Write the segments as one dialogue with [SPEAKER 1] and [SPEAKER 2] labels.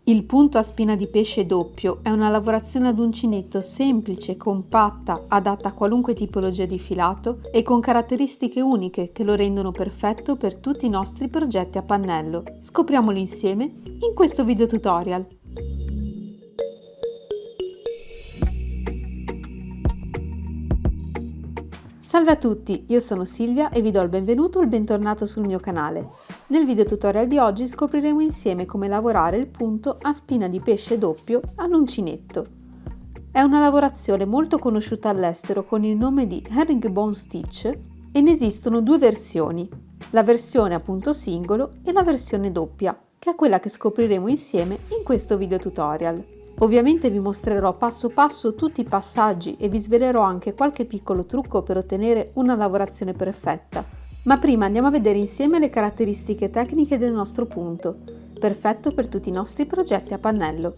[SPEAKER 1] Il punto a spina di pesce doppio è una lavorazione ad uncinetto semplice, compatta, adatta a qualunque tipologia di filato e con caratteristiche uniche che lo rendono perfetto per tutti i nostri progetti a pannello. Scopriamolo insieme in questo video tutorial. Salve a tutti, io sono Silvia e vi do il benvenuto o il bentornato sul mio canale. Nel video tutorial di oggi scopriremo insieme come lavorare il punto a spina di pesce doppio all'uncinetto. È una lavorazione molto conosciuta all'estero con il nome di herringbone stitch e ne esistono due versioni, la versione a punto singolo e la versione doppia, che è quella che scopriremo insieme in questo video tutorial. Ovviamente vi mostrerò passo passo tutti i passaggi e vi svelerò anche qualche piccolo trucco per ottenere una lavorazione perfetta. Ma prima andiamo a vedere insieme le caratteristiche tecniche del nostro punto, perfetto per tutti i nostri progetti a pannello.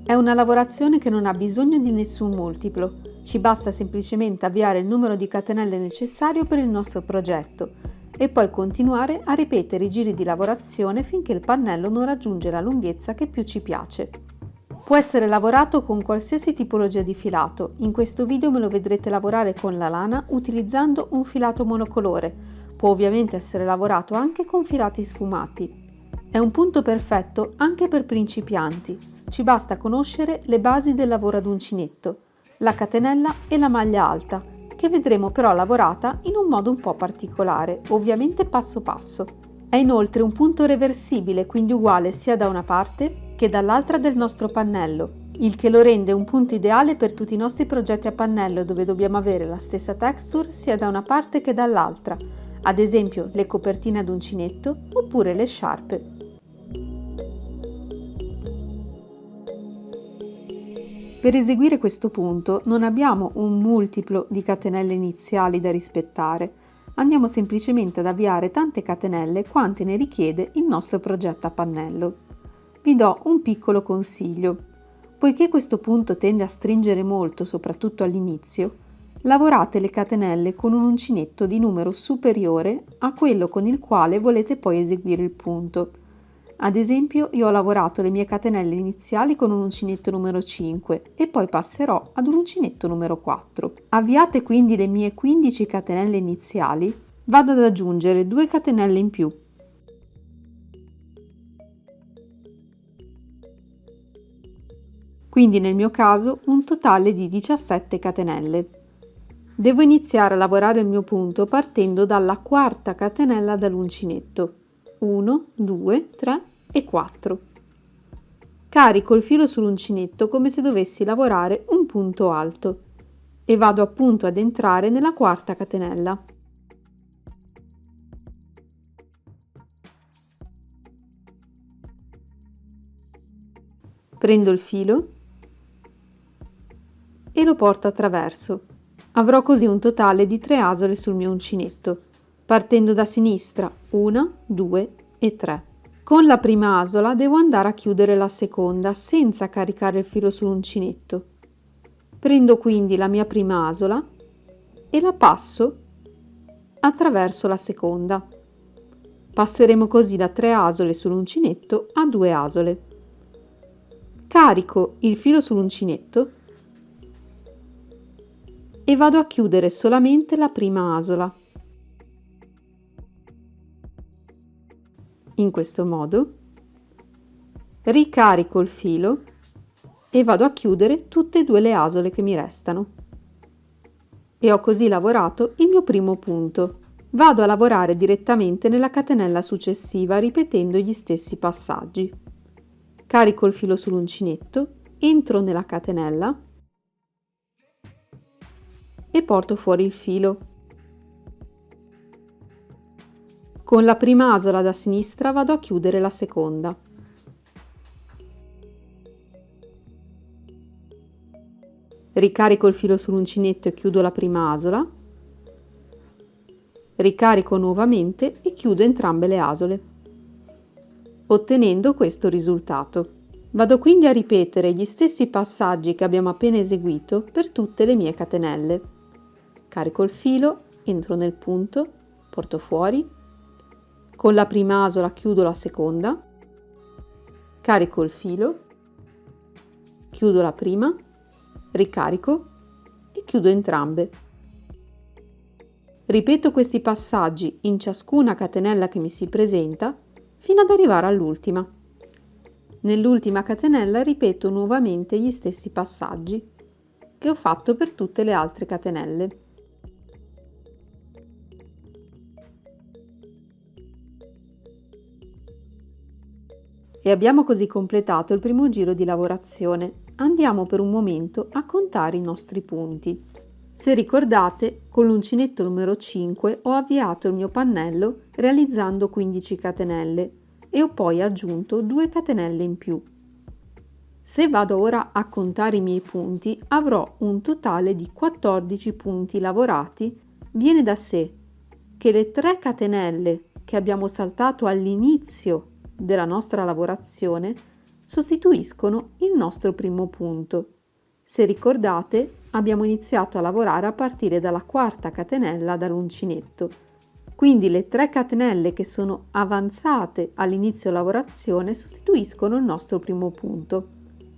[SPEAKER 1] È una lavorazione che non ha bisogno di nessun multiplo, ci basta semplicemente avviare il numero di catenelle necessario per il nostro progetto e poi continuare a ripetere i giri di lavorazione finché il pannello non raggiunge la lunghezza che più ci piace. Può essere lavorato con qualsiasi tipologia di filato, in questo video me lo vedrete lavorare con la lana utilizzando un filato monocolore, può ovviamente essere lavorato anche con filati sfumati. È un punto perfetto anche per principianti, ci basta conoscere le basi del lavoro ad uncinetto, la catenella e la maglia alta, che vedremo però lavorata in un modo un po' particolare, ovviamente passo passo. È inoltre un punto reversibile, quindi uguale sia da una parte che dall'altra del nostro pannello, il che lo rende un punto ideale per tutti i nostri progetti a pannello dove dobbiamo avere la stessa texture sia da una parte che dall'altra, ad esempio le copertine ad uncinetto oppure le sciarpe. Per eseguire questo punto non abbiamo un multiplo di catenelle iniziali da rispettare, andiamo semplicemente ad avviare tante catenelle quante ne richiede il nostro progetto a pannello. Vi do un piccolo consiglio. Poiché questo punto tende a stringere molto, soprattutto all'inizio, lavorate le catenelle con un uncinetto di numero superiore a quello con il quale volete poi eseguire il punto. Ad esempio, io ho lavorato le mie catenelle iniziali con un uncinetto numero 5 e poi passerò ad un uncinetto numero 4. Avviate quindi le mie 15 catenelle iniziali, vado ad aggiungere 2 catenelle in più. Quindi nel mio caso un totale di 17 catenelle. Devo iniziare a lavorare il mio punto partendo dalla quarta catenella dall'uncinetto. 1, 2, 3 e 4. Carico il filo sull'uncinetto come se dovessi lavorare un punto alto e vado appunto ad entrare nella quarta catenella. Prendo il filo e lo porto attraverso. Avrò così un totale di 3 asole sul mio uncinetto, partendo da sinistra 1, 2 e 3. Con la prima asola devo andare a chiudere la seconda senza caricare il filo sull'uncinetto. Prendo quindi la mia prima asola e la passo attraverso la seconda. Passeremo così da 3 asole sull'uncinetto a 2 asole. Carico il filo sull'uncinetto e vado a chiudere solamente la prima asola. In questo modo ricarico il filo e vado a chiudere tutte e due le asole che mi restano. E ho così lavorato il mio primo punto. Vado a lavorare direttamente nella catenella successiva ripetendo gli stessi passaggi. Carico il filo sull'uncinetto, entro nella catenella e porto fuori il filo. Con la prima asola da sinistra vado a chiudere la seconda. Ricarico il filo sull'uncinetto e chiudo la prima asola. Ricarico nuovamente e chiudo entrambe le asole, ottenendo questo risultato. Vado quindi a ripetere gli stessi passaggi che abbiamo appena eseguito per tutte le mie catenelle. Carico il filo, entro nel punto, porto fuori, Con la prima asola chiudo la seconda, carico il filo, chiudo la prima, ricarico e chiudo entrambe. Ripeto questi passaggi in ciascuna catenella che mi si presenta fino ad arrivare all'ultima. Nell'ultima catenella ripeto nuovamente gli stessi passaggi che ho fatto per tutte le altre catenelle. E abbiamo così completato il primo giro di lavorazione. Andiamo per un momento a contare i nostri punti. Se ricordate, con l'uncinetto numero 5 ho avviato il mio pannello realizzando 15 catenelle e ho poi aggiunto 2 catenelle in più. Se vado ora a contare i miei punti, avrò un totale di 14 punti lavorati. Viene da sé che le 3 catenelle che abbiamo saltato all'inizio della nostra lavorazione sostituiscono il nostro primo punto. Se ricordate, abbiamo iniziato a lavorare a partire dalla quarta catenella dall'uncinetto. Quindi le 3 catenelle che sono avanzate all'inizio lavorazione sostituiscono il nostro primo punto.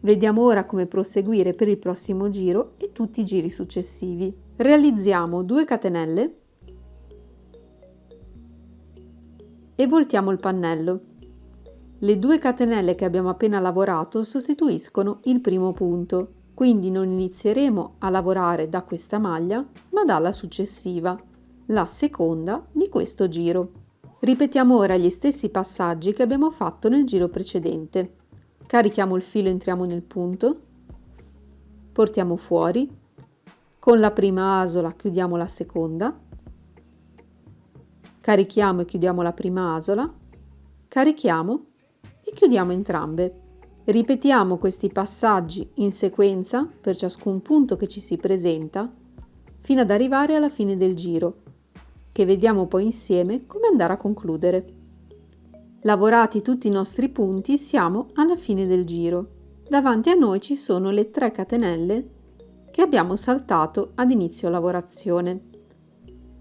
[SPEAKER 1] Vediamo ora come proseguire per il prossimo giro e tutti i giri successivi. Realizziamo 2 catenelle e voltiamo il pannello. Le 2 catenelle che abbiamo appena lavorato sostituiscono il primo punto, quindi non inizieremo a lavorare da questa maglia, ma dalla successiva, la seconda di questo giro. Ripetiamo ora gli stessi passaggi che abbiamo fatto nel giro precedente. Carichiamo il filo, entriamo nel punto, portiamo fuori, con la prima asola chiudiamo la seconda, carichiamo e chiudiamo la prima asola, carichiamo e chiudiamo entrambe. Ripetiamo questi passaggi in sequenza per ciascun punto che ci si presenta fino ad arrivare alla fine del giro, che vediamo poi insieme come andare a concludere. Lavorati tutti i nostri punti, siamo alla fine del giro. Davanti a noi ci sono le 3 catenelle che abbiamo saltato ad inizio lavorazione.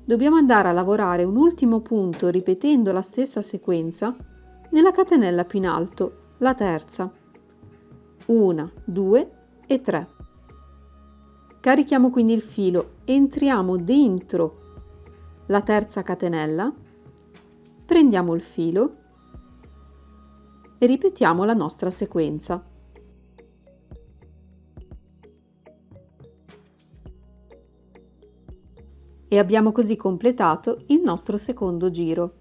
[SPEAKER 1] Dobbiamo andare a lavorare un ultimo punto ripetendo la stessa sequenza nella catenella più in alto, la terza. 1, 2 e 3. Carichiamo quindi il filo, entriamo dentro la terza catenella, prendiamo il filo e ripetiamo la nostra sequenza. E abbiamo così completato il nostro secondo giro.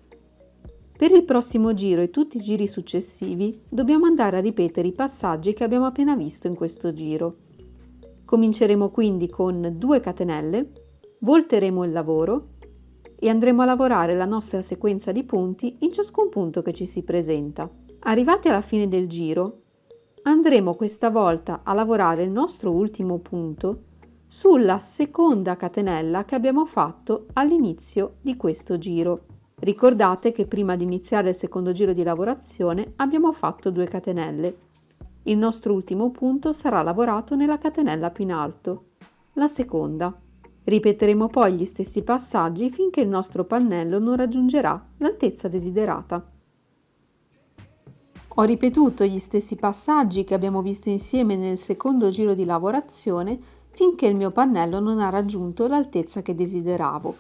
[SPEAKER 1] Per il prossimo giro e tutti i giri successivi dobbiamo andare a ripetere i passaggi che abbiamo appena visto in questo giro. Cominceremo quindi con 2 catenelle, volteremo il lavoro e andremo a lavorare la nostra sequenza di punti in ciascun punto che ci si presenta. Arrivati alla fine del giro, andremo questa volta a lavorare il nostro ultimo punto sulla seconda catenella che abbiamo fatto all'inizio di questo giro. Ricordate che prima di iniziare il secondo giro di lavorazione abbiamo fatto 2 catenelle. Il nostro ultimo punto sarà lavorato nella catenella più in alto, la seconda. Ripeteremo poi gli stessi passaggi finché il nostro pannello non raggiungerà l'altezza desiderata. Ho ripetuto gli stessi passaggi che abbiamo visto insieme nel secondo giro di lavorazione finché il mio pannello non ha raggiunto l'altezza che desideravo.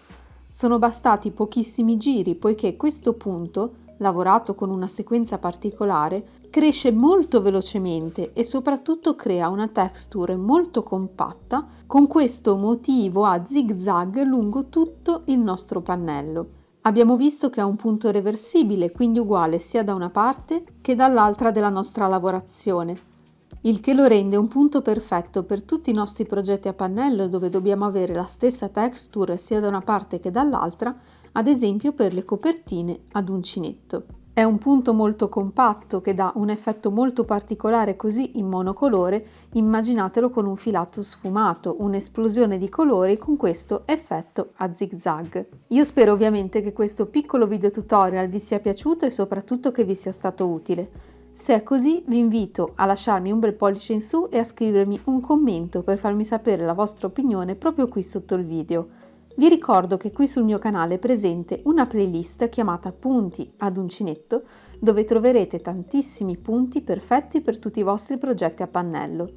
[SPEAKER 1] Sono bastati pochissimi giri poiché questo punto, lavorato con una sequenza particolare, cresce molto velocemente e soprattutto crea una texture molto compatta con questo motivo a zig-zag lungo tutto il nostro pannello. Abbiamo visto che ha un punto reversibile, quindi uguale sia da una parte che dall'altra della nostra lavorazione, il che lo rende un punto perfetto per tutti i nostri progetti a pannello dove dobbiamo avere la stessa texture sia da una parte che dall'altra, ad esempio per le copertine ad uncinetto. È un punto molto compatto che dà un effetto molto particolare così in monocolore, immaginatelo con un filato sfumato, un'esplosione di colori con questo effetto a zig-zag. Io spero ovviamente che questo piccolo video tutorial vi sia piaciuto e soprattutto che vi sia stato utile. Se è così, vi invito a lasciarmi un bel pollice in su e a scrivermi un commento per farmi sapere la vostra opinione proprio qui sotto il video. Vi ricordo che qui sul mio canale è presente una playlist chiamata Punti ad uncinetto, dove troverete tantissimi punti perfetti per tutti i vostri progetti a pannello.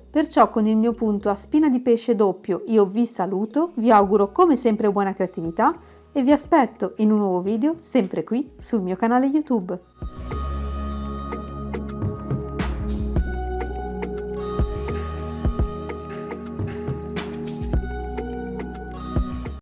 [SPEAKER 1] Perciò con il mio punto a spina di pesce doppio io vi saluto, vi auguro come sempre buona creatività e vi aspetto in un nuovo video sempre qui sul mio canale YouTube.